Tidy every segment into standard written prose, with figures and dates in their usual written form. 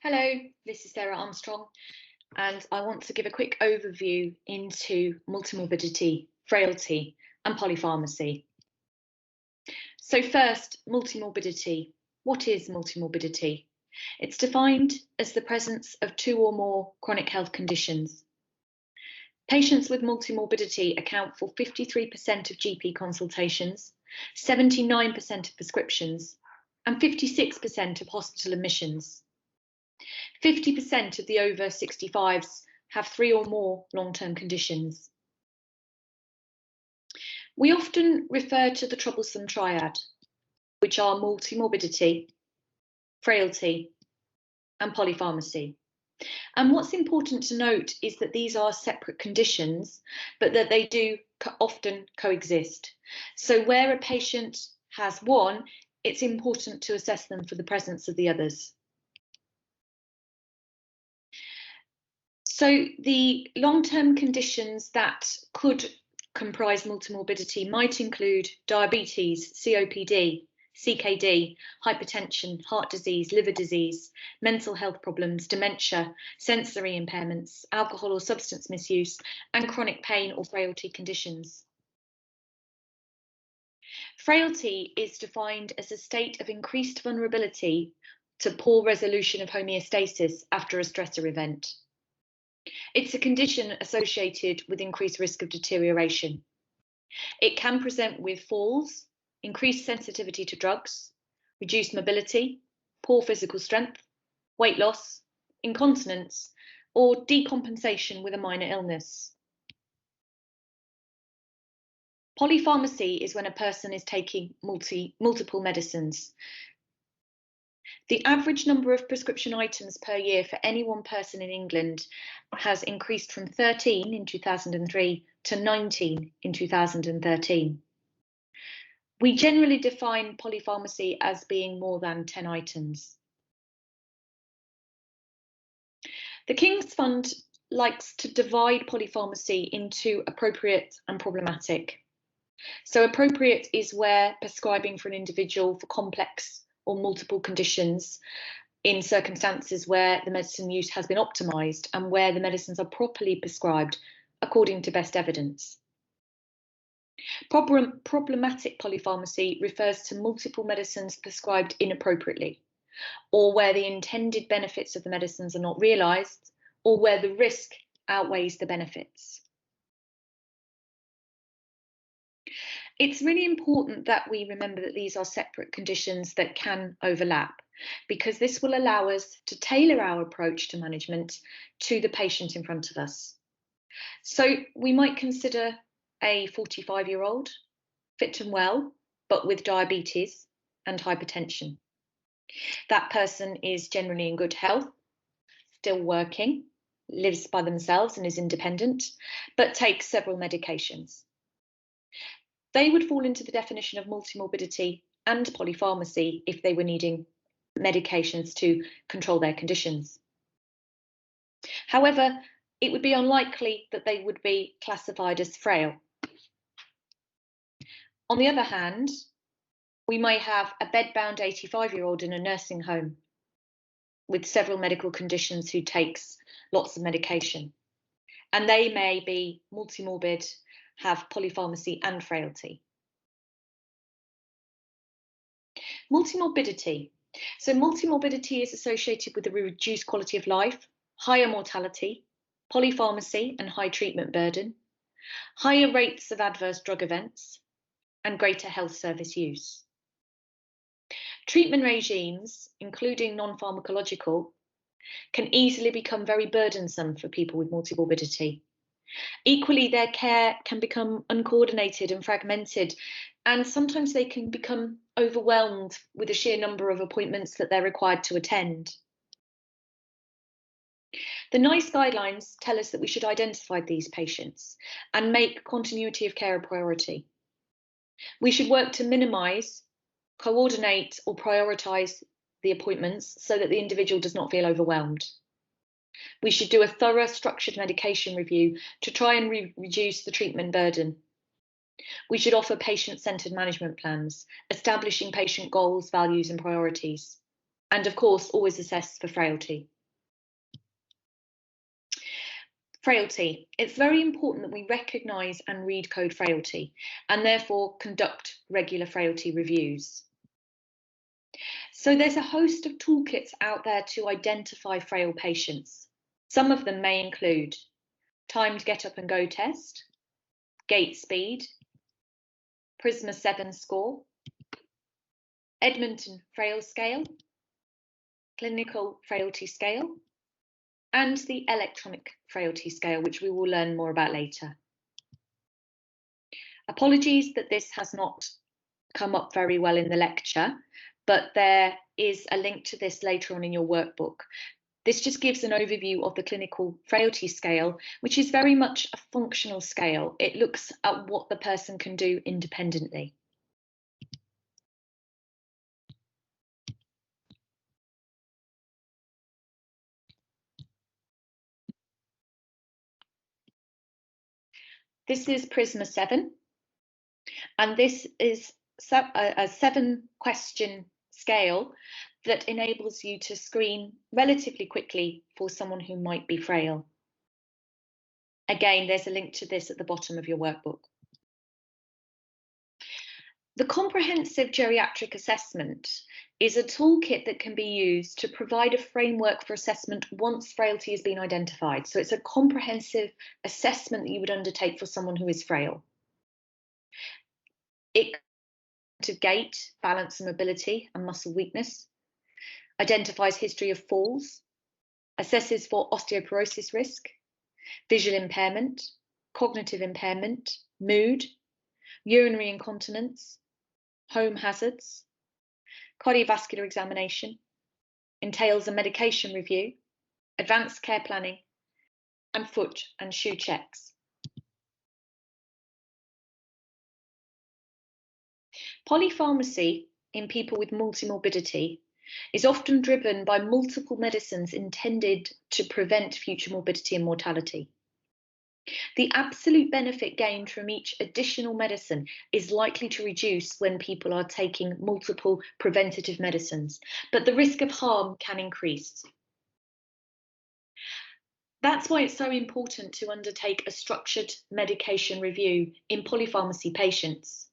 Hello, this is Sarah Armstrong, and I want to give a quick overview into multimorbidity, frailty, and polypharmacy. So first, multimorbidity. What is multimorbidity? It's defined as the presence of two or more chronic health conditions. Patients with multimorbidity account for 53% of GP consultations, 79% of prescriptions, and 56% of hospital admissions. 50% of the over 65s have three or more long-term conditions. We often refer to the troublesome triad, which are multimorbidity, frailty, and polypharmacy. And what's important to note is that these are separate conditions, but that they do often coexist. So where a patient has one, it's important to assess them for the presence of the others. So the long-term conditions that could comprise multimorbidity might include diabetes, COPD, CKD, hypertension, heart disease, liver disease, mental health problems, dementia, sensory impairments, alcohol or substance misuse, and chronic pain or frailty conditions. Frailty is defined as a state of increased vulnerability to poor resolution of homeostasis after a stressor event. It's a condition associated with increased risk of deterioration. It can present with falls, increased sensitivity to drugs, reduced mobility, poor physical strength, weight loss, incontinence, or decompensation with a minor illness. Polypharmacy is when a person is taking multiple medicines. The average number of prescription items per year for any one person in England has increased from 13 in 2003 to 19 in 2013. We generally define polypharmacy as being more than 10 items. The King's Fund likes to divide polypharmacy into appropriate and problematic. So appropriate is where prescribing for an individual for complex or multiple conditions in circumstances where the medicine use has been optimised and where the medicines are properly prescribed according to best evidence. Problematic polypharmacy refers to multiple medicines prescribed inappropriately, or where the intended benefits of the medicines are not realised, or where the risk outweighs the benefits. It's really important that we remember that these are separate conditions that can overlap, because this will allow us to tailor our approach to management to the patient in front of us. So we might consider a 45-year-old, fit and well, but with diabetes and hypertension. That person is generally in good health, still working, lives by themselves and is independent, but takes several medications. They would fall into the definition of multimorbidity and polypharmacy if they were needing medications to control their conditions. However, it would be unlikely that they would be classified as frail. On the other hand, we may have a bed-bound 85-year-old in a nursing home with several medical conditions who takes lots of medication, and they may be multimorbid, have polypharmacy and frailty. Multimorbidity. So multimorbidity is associated with a reduced quality of life, higher mortality, polypharmacy and high treatment burden, higher rates of adverse drug events, and greater health service use. Treatment regimes, including non-pharmacological, can easily become very burdensome for people with multimorbidity. Equally, their care can become uncoordinated and fragmented, and sometimes they can become overwhelmed with the sheer number of appointments that they're required to attend. The NICE guidelines tell us that we should identify these patients and make continuity of care a priority. We should work to minimise, coordinate or prioritise the appointments so that the individual does not feel overwhelmed. We should do a thorough structured medication review to try and reduce the treatment burden. We should offer patient-centred management plans, establishing patient goals, values and priorities. And of course, always assess for frailty. Frailty. It's very important that we recognise and read code frailty and therefore conduct regular frailty reviews. So there's a host of toolkits out there to identify frail patients. Some of them may include timed get up and go test, gait speed, Prisma 7 score, Edmonton Frail Scale, Clinical Frailty Scale, and the Electronic Frailty Scale, which we will learn more about later. Apologies that this has not come up very well in the lecture, but there is a link to this later on in your workbook. This just gives an overview of the Clinical Frailty Scale, which is very much a functional scale. It looks at what the person can do independently. This is Prisma 7, and this is a 7-question scale that enables you to screen relatively quickly for someone who might be frail. Again, there's a link to this at the bottom of your workbook. The Comprehensive Geriatric Assessment is a toolkit that can be used to provide a framework for assessment once frailty has been identified. So it's a comprehensive assessment that you would undertake for someone who is frail. It to gait, balance and mobility and muscle weakness, identifies history of falls, assesses for osteoporosis risk, visual impairment, cognitive impairment, mood, urinary incontinence, home hazards, cardiovascular examination, entails a medication review, advanced care planning, and foot and shoe checks. Polypharmacy in people with multimorbidity is often driven by multiple medicines intended to prevent future morbidity and mortality. The absolute benefit gained from each additional medicine is likely to reduce when people are taking multiple preventative medicines, but the risk of harm can increase. That's why it's so important to undertake a structured medication review in polypharmacy patients.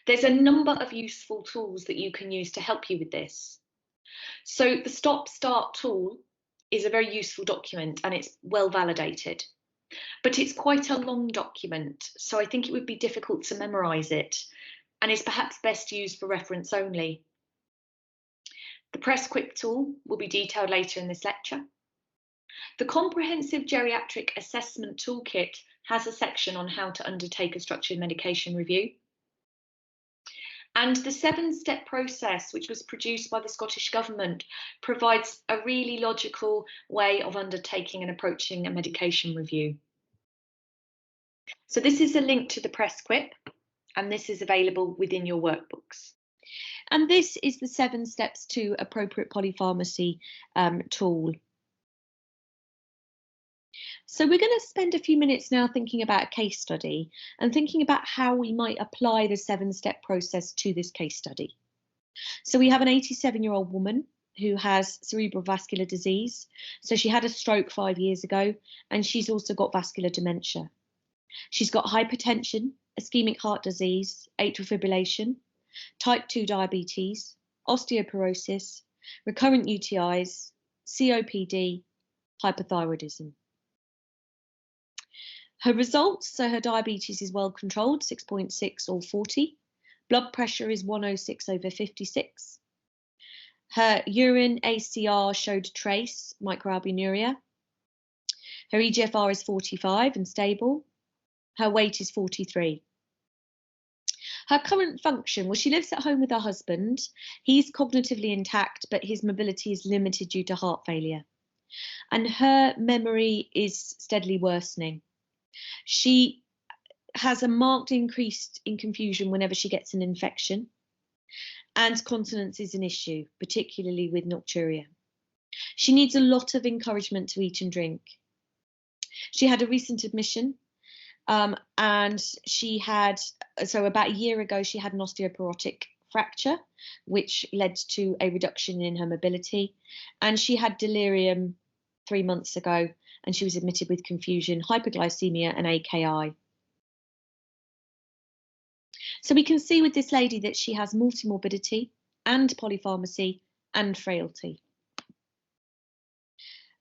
There's a number of useful tools that you can use to help you with this. So the stop-start tool is a very useful document and it's well validated, but it's quite a long document, so I think it would be difficult to memorise it and is perhaps best used for reference only. The Press Quick tool will be detailed later in this lecture. The Comprehensive Geriatric Assessment Toolkit has a section on how to undertake a structured medication review. And the 7-step process, which was produced by the Scottish Government, provides a really logical way of undertaking and approaching a medication review. So this is a link to the Press Quip, and this is available within your workbooks. And this is the 7 steps to appropriate polypharmacy tool. So we're going to spend a few minutes now thinking about a case study and thinking about how we might apply the 7-step process to this case study. So we have an 87-year-old woman who has cerebral vascular disease. So she had a stroke 5 years ago, and she's also got vascular dementia. She's got hypertension, ischemic heart disease, atrial fibrillation, type 2 diabetes, osteoporosis, recurrent UTIs, COPD, hypothyroidism. Her results, so her diabetes is well controlled, 6.6 or 40. Blood pressure is 106/56. Her urine ACR showed trace microalbuminuria. Her EGFR is 45 and stable. Her weight is 43. Her current function, well, she lives at home with her husband. He's cognitively intact, but his mobility is limited due to heart failure. And her memory is steadily worsening. She has a marked increase in confusion whenever she gets an infection, and continence is an issue, particularly with nocturia. She needs a lot of encouragement to eat and drink. She had a recent admission, and she had, so about a year ago, she had an osteoporotic fracture, which led to a reduction in her mobility. And she had delirium 3 months ago, and she was admitted with confusion, hypoglycemia, and AKI. So we can see with this lady that she has multimorbidity and polypharmacy and frailty.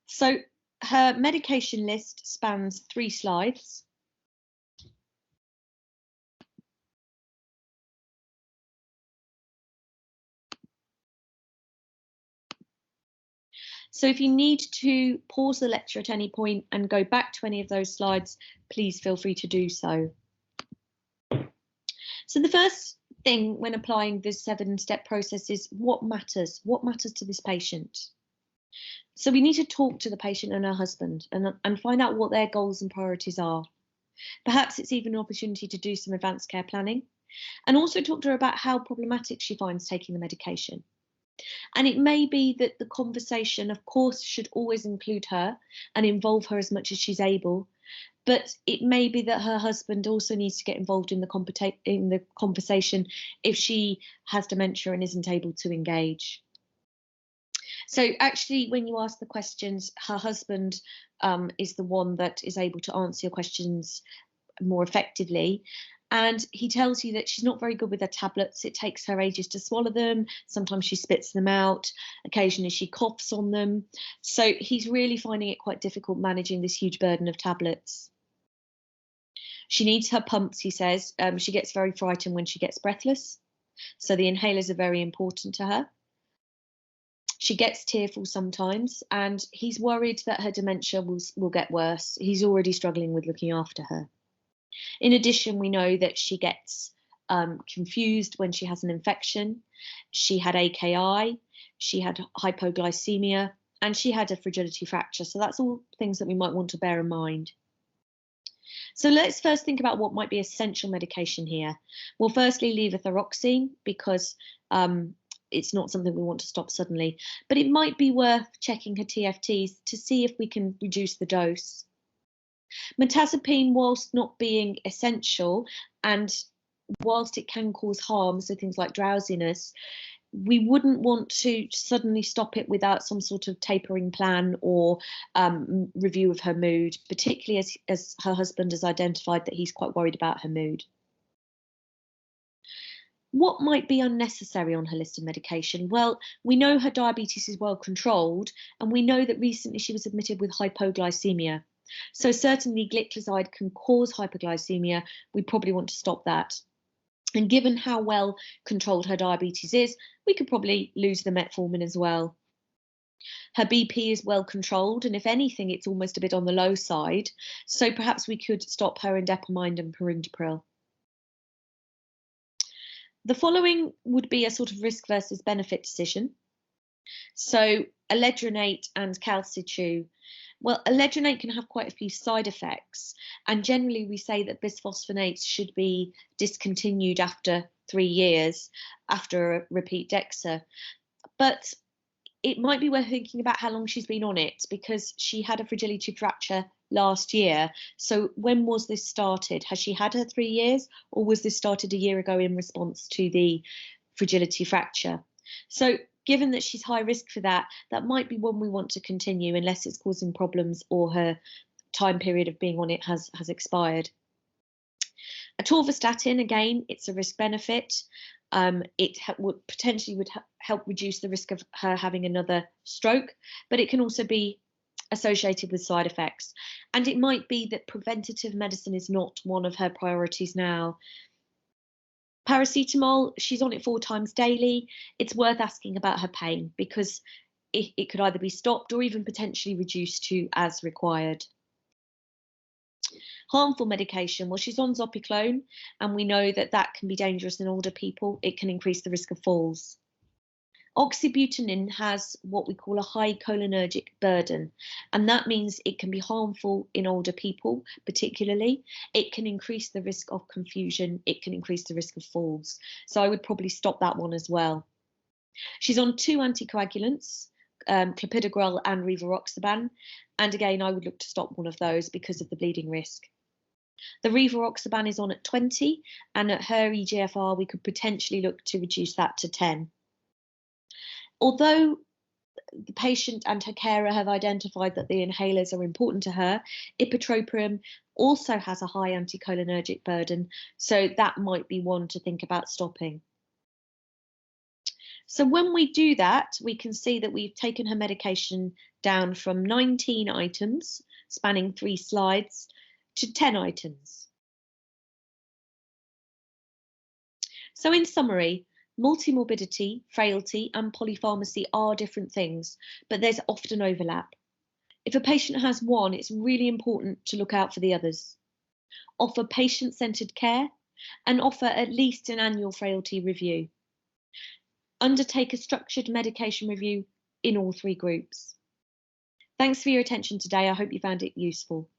So her medication list spans 3 slides. So if you need to pause the lecture at any point and go back to any of those slides, please feel free to do so. So the first thing when applying this 7-step process is what matters to this patient. So we need to talk to the patient and her husband and find out what their goals and priorities are. Perhaps it's even an opportunity to do some advanced care planning, and also talk to her about how problematic she finds taking the medication. And it may be that the conversation, of course, should always include her and involve her as much as she's able. But it may be that her husband also needs to get involved in the conversation if she has dementia and isn't able to engage. So actually, when you ask the questions, her husband is the one that is able to answer your questions more effectively. And he tells you that she's not very good with her tablets. It takes her ages to swallow them. Sometimes she spits them out. Occasionally she coughs on them. So he's really finding it quite difficult managing this huge burden of tablets. She needs her pumps, he says. She gets very frightened when she gets breathless. So the inhalers are very important to her. She gets tearful sometimes, and he's worried that her dementia will get worse. He's already struggling with looking after her. In addition, we know that she gets confused when she has an infection. She had AKI, she had hypoglycemia, and she had a fragility fracture. So that's all things that we might want to bear in mind. So let's first think about what might be essential medication here. Well, firstly, levothyroxine, because it's not something we want to stop suddenly, but it might be worth checking her TFTs to see if we can reduce the dose. Mirtazapine, whilst not being essential and whilst it can cause harm, so things like drowsiness, we wouldn't want to suddenly stop it without some sort of tapering plan or review of her mood, particularly as her husband has identified that he's quite worried about her mood. What might be unnecessary on her list of medication? Well, we know her diabetes is well controlled, and we know that recently she was admitted with hypoglycemia. So certainly gliclazide can cause hypoglycemia. We probably want to stop that. And given how well controlled her diabetes is, we could probably lose the metformin as well. Her BP is well controlled, and if anything, it's almost a bit on the low side. So perhaps we could stop her indapamide and perindopril. The following would be a sort of risk versus benefit decision. So alendronate and calcium. Well, alendronate can have quite a few side effects, and generally we say that bisphosphonates should be discontinued after 3 years after a repeat DEXA. But it might be worth thinking about how long she's been on it, because she had a fragility fracture last year. So when was this started? Has she had her 3 years, or was this started a year ago in response to the fragility fracture? So given that she's high risk for that, that might be one we want to continue unless it's causing problems or her time period of being on it has expired. Atorvastatin, again, it's a risk benefit. It would potentially help reduce the risk of her having another stroke, but it can also be associated with side effects. And it might be that preventative medicine is not one of her priorities now. Paracetamol, she's on it 4 times daily. It's worth asking about her pain, because it could either be stopped or even potentially reduced to as required. Harmful medication, well, she's on Zopiclone, and we know that that can be dangerous in older people. It can increase the risk of falls. Oxybutynin has what we call a high cholinergic burden, and that means it can be harmful in older people particularly. It can increase the risk of confusion, it can increase the risk of falls. So I would probably stop that one as well. She's on 2 anticoagulants, clopidogrel and rivaroxaban, and again I would look to stop one of those because of the bleeding risk. The rivaroxaban is on at 20, and at her EGFR, we could potentially look to reduce that to 10. Although the patient and her carer have identified that the inhalers are important to her, ipratropium also has a high anticholinergic burden, so that might be one to think about stopping. So when we do that, we can see that we've taken her medication down from 19 items, spanning 3 slides, to 10 items. So in summary, multimorbidity, frailty, and polypharmacy are different things, but there's often overlap. If a patient has one, it's really important to look out for the others. Offer patient-centered care and offer at least an annual frailty review. Undertake a structured medication review in all 3 groups. Thanks for your attention today. I hope you found it useful.